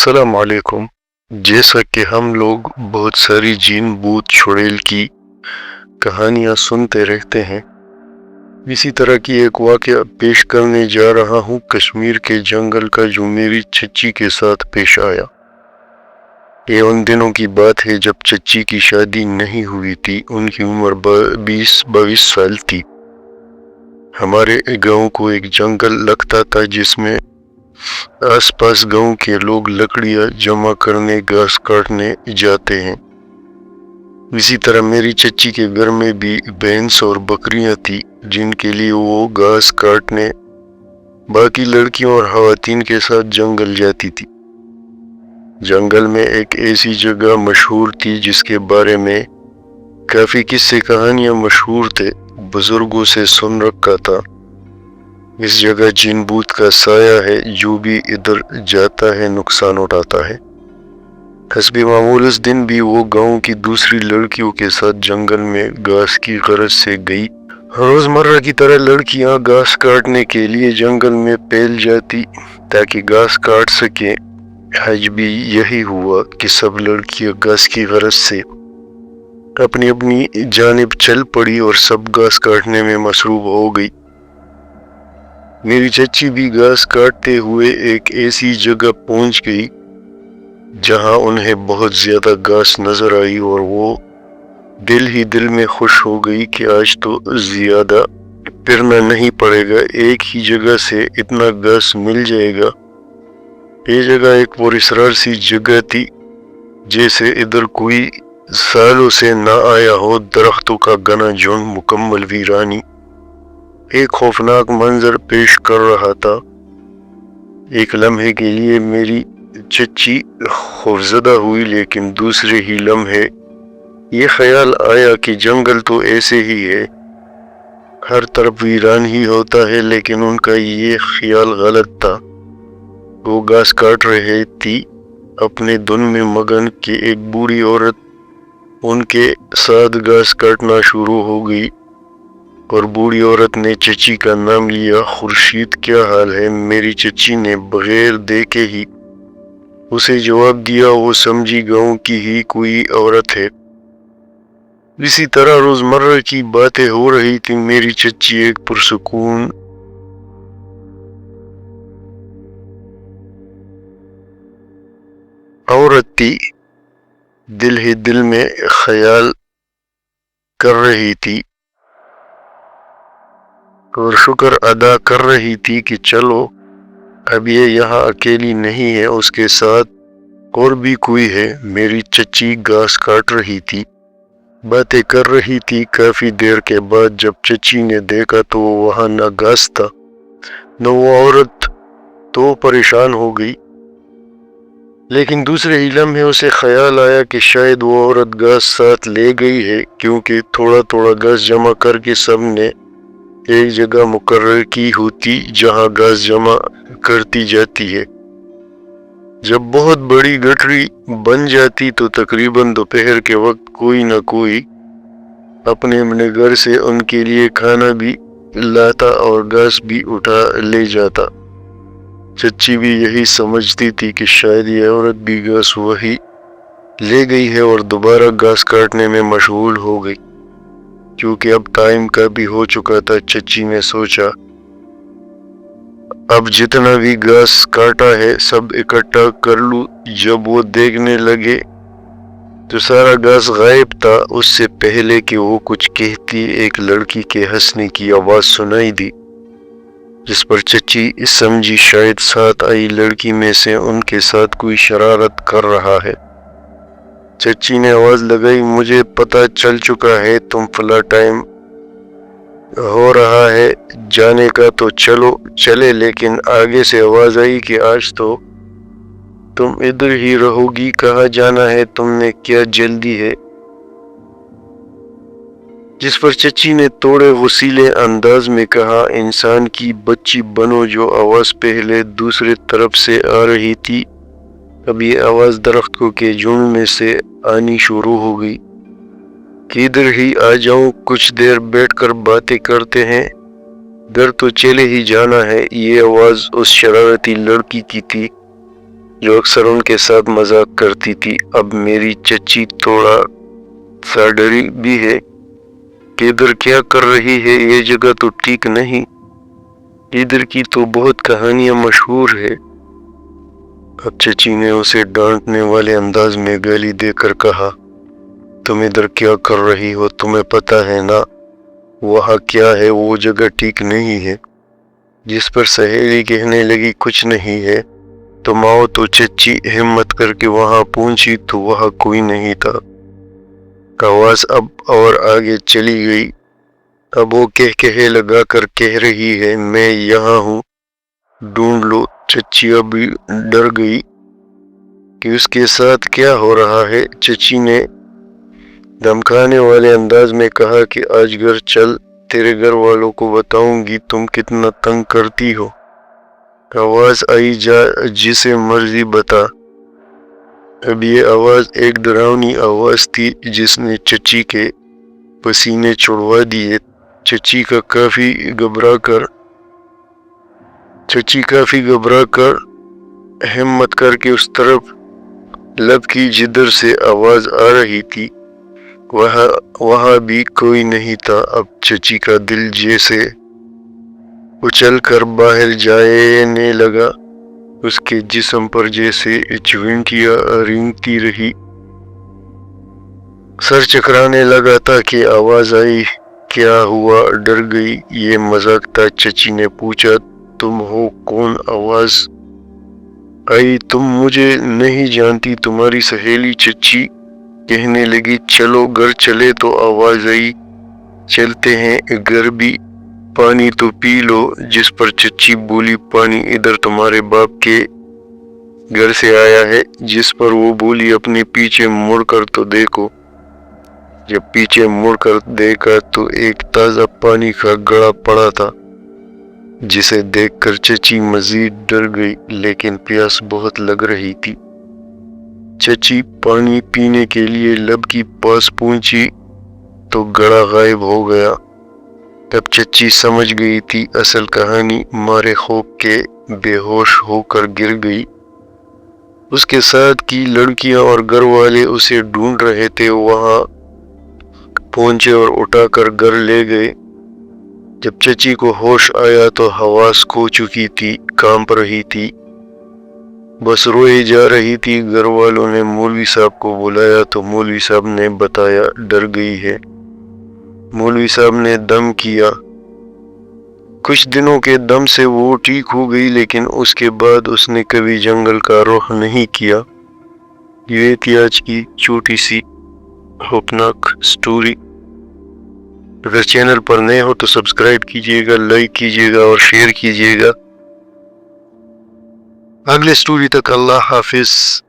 السلام علیکم۔ جیسا کہ ہم لوگ بہت ساری جن بوت چڑیل کی کہانیاں سنتے رہتے ہیں، اسی طرح کی ایک واقعہ پیش کرنے جا رہا ہوں کشمیر کے جنگل کا، جو میری چچی کے ساتھ پیش آیا۔ یہ ان دنوں کی بات ہے جب چچی کی شادی نہیں ہوئی تھی، ان کی عمر 22 سال تھی۔ ہمارے گاؤں کو ایک جنگل لگتا تھا جس میں آس پاس گاؤں کے لوگ لکڑیاں جمع کرنے، گھاس کاٹنے جاتے ہیں۔ اسی طرح میری چچی کے گھر میں بھی بھینس اور بکریاں تھی جن کے لیے وہ گھاس کاٹنے باقی لڑکیوں اور خواتین کے ساتھ جنگل جاتی تھی۔ جنگل میں ایک ایسی جگہ مشہور تھی جس کے بارے میں کافی قصے کہانیاں مشہور تھے، بزرگوں سے سن رکھا تھا۔ اس جگہ جن بوت کا سایہ ہے، جو بھی ادھر جاتا ہے نقصان اٹھاتا ہے۔ حسب معمول اس دن بھی وہ گاؤں کی دوسری لڑکیوں کے ساتھ جنگل میں گھاس کی غرض سے گئی۔ روزمرہ کی طرح لڑکیاں گھاس کاٹنے کے لیے جنگل میں پھیل جاتی تاکہ گھاس کاٹ سکیں۔ آج بھی یہی ہوا کہ سب لڑکیاں گھاس کی غرض سے اپنی اپنی جانب چل پڑی اور سب گھاس کاٹنے میں مصروف ہو گئی۔ میری چچی بھی گھاس کاٹتے ہوئے ایک ایسی جگہ پہنچ گئی جہاں انہیں بہت زیادہ گھاس نظر آئی، اور وہ دل ہی دل میں خوش ہو گئی کہ آج تو زیادہ پھرنا نہیں پڑے گا، ایک ہی جگہ سے اتنا گھاس مل جائے گا۔ یہ جگہ ایک پراسرار سی جگہ تھی، جیسے ادھر کوئی سالوں سے نہ آیا ہو۔ درختوں کا گھنا جھنڈ، مکمل ویرانی، ایک خوفناک منظر پیش کر رہا تھا۔ ایک لمحے کے لیے میری چچی خوفزدہ ہوئی، لیکن دوسرے ہی لمحے یہ خیال آیا کہ جنگل تو ایسے ہی ہے، ہر طرف ویران ہی ہوتا ہے۔ لیکن ان کا یہ خیال غلط تھا۔ وہ گھاس کاٹ رہی تھی اپنے دھن میں مگن کہ ایک بوڑھی عورت ان کے ساتھ گھاس کاٹنا شروع ہو گئی، اور بوڑھی عورت نے چچی کا نام لیا۔ خورشید، کیا حال ہے؟ میری چچی نے بغیر دیکھے ہی اسے جواب دیا۔ وہ سمجھی گاؤں کی ہی کوئی عورت ہے۔ اسی طرح روزمرہ کی باتیں ہو رہی تھی۔ میری چچی ایک پرسکون عورت تھی، دل ہی دل میں خیال کر رہی تھی اور شکر ادا کر رہی تھی کہ چلو اب یہ یہاں اکیلی نہیں ہے، اس کے ساتھ اور بھی کوئی ہے۔ میری چچی گھاس کاٹ رہی تھی، باتیں کر رہی تھی۔ کافی دیر کے بعد جب چچی نے دیکھا تو وہاں نہ گھاس تھا نہ وہ عورت، تو پریشان ہو گئی۔ لیکن دوسرے ہی لمحے اسے خیال آیا کہ شاید وہ عورت گھاس ساتھ لے گئی ہے، کیونکہ تھوڑا تھوڑا گھاس جمع کر کے سب نے ایک جگہ مقرر کی ہوتی جہاں گھاس جمع کرتی جاتی ہے۔ جب بہت بڑی گٹری بن جاتی تو تقریباً دوپہر کے وقت کوئی نہ کوئی اپنے گھر سے ان کے لیے کھانا بھی لاتا اور گھاس بھی اٹھا لے جاتا۔ چچی بھی یہی سمجھتی تھی کہ شاید یہ عورت بھی گھاس وہی لے گئی ہے اور دوبارہ گھاس کاٹنے میں مشغول ہو گئی۔ کیونکہ اب ٹائم کا بھی ہو چکا تھا، چچی نے سوچا اب جتنا بھی گھاس کاٹا ہے سب اکٹھا کر لوں۔ جب وہ دیکھنے لگے تو سارا گھاس غائب تھا۔ اس سے پہلے کہ وہ کچھ کہتی، ایک لڑکی کے ہنسنے کی آواز سنائی دی، جس پر چچی سمجھی شاید ساتھ آئی لڑکی میں سے ان کے ساتھ کوئی شرارت کر رہا ہے۔ چچی نے آواز لگائی، مجھے پتہ چل چکا ہے تم فلاں ٹائم ہو رہا ہے جانے کا، تو چلو چلے۔ لیکن آگے سے آواز آئی کہ آج تو تم ادھر ہی رہو گی، کہاں جانا ہے تم نے، کیا جلدی ہے؟ جس پر چچی نے تھوڑے غصیلے انداز میں کہا، انسان کی بچی بنو۔ جو آواز پہلے دوسرے طرف سے آ رہی تھی، اب یہ آواز درختوں کے جھنڈ میں سے آنی شروع ہو گئی کہ ادھر ہی آ جاؤ، کچھ دیر بیٹھ کر باتیں کرتے ہیں، گھر تو چلے ہی جانا ہے۔ یہ آواز اس شرارتی لڑکی کی تھی جو اکثر ان کے ساتھ مذاق کرتی تھی۔ اب میری چچی تھوڑا سا ڈری بھی ہے کہ ادھر کیا کر رہی ہے، یہ جگہ تو ٹھیک نہیں، ادھر کی تو بہت کہانیاں مشہور ہے۔ اب چچی نے اسے ڈانٹنے والے انداز میں گالی دے کر کہا، تم ادھر کیا کر رہی ہو، تمہیں پتہ ہے نا وہاں کیا ہے، وہ جگہ ٹھیک نہیں ہے۔ جس پر سہیلی کہنے لگی، کچھ نہیں ہے تم آؤ، تو چچی ہمت کر کے وہاں پہنچی تو وہاں کوئی نہیں تھا۔ آواز اب اور آگے چلی گئی۔ اب وہ کہے لگا کر کہہ رہی ہے، میں یہاں ہوں، ڈھونڈ لو۔ چچی ابھی ڈر گئی کہ اس کے ساتھ کیا ہو رہا ہے۔ چچی نے دھمکانے والے انداز میں کہا کہ آج گھر چل، تیرے گھر والوں کو بتاؤں گی تم کتنا تنگ کرتی ہو۔ آواز آئی، جا جسے مرضی بتا۔ اب یہ آواز ایک ڈراؤنی آواز تھی جس نے چچی کے پسینے چھڑوا دیے۔ چچی کافی گھبرا کر ہمت کر کے اس طرف لپکی جدھر سے آواز آ رہی تھی۔ وہاں بھی کوئی نہیں تھا۔ اب چچی کا دل جیسے اچھل کر باہر جانے لگا، اس کے جسم پر جیسے چونٹیاں رینگتی رہی، سر چکرانے لگا تھا کہ آواز آئی۔ کیا ہوا؟ ڈر گئی؟ یہ مذاق تھا؟ چچی نے پوچھا، تم ہو کون؟ آواز آئی، تم مجھے نہیں جانتی، تمہاری سہیلی۔ چچی کہنے لگی، چلو گھر چلے۔ تو آواز آئی، چلتے ہیں گھر بھی، پانی تو پی لو۔ جس پر چچی بولی، پانی ادھر تمہارے باپ کے گھر سے آیا ہے۔ جس پر وہ بولی، اپنے پیچھے مڑ کر تو دیکھو۔ جب پیچھے مڑ کر دیکھا تو ایک تازہ پانی کا گڑھا پڑا تھا، جسے دیکھ کر چچی مزید ڈر گئی، لیکن پیاس بہت لگ رہی تھی۔ چچی پانی پینے کے لیے لب کے پاس پہنچی تو گڑھا غائب ہو گیا۔ تب چچی سمجھ گئی تھی اصل کہانی، مارے خوف کے بے ہوش ہو کر گر گئی۔ اس کے ساتھ کی لڑکیاں اور گھر والے اسے ڈھونڈ رہے تھے، وہاں پہنچے اور اٹھا کر گھر لے گئے۔ جب چچی کو ہوش آیا تو حواس کھو چکی تھی، کانپ رہی تھی، بس روئی جا رہی تھی۔ گھر والوں نے مولوی صاحب کو بلایا تو مولوی صاحب نے بتایا ڈر گئی ہے۔ مولوی صاحب نے دم کیا، کچھ دنوں کے دم سے وہ ٹھیک ہو گئی، لیکن اس کے بعد اس نے کبھی جنگل کا رخ نہیں کیا۔ یہ تھی آج کی چھوٹی سی خوفناک سٹوری۔ اگر چینل پر نئے ہو تو سبسکرائب کیجیے گا، لائک کیجیے گا اور شیئر کیجیے گا۔ اگلے سٹوری تک اللہ حافظ۔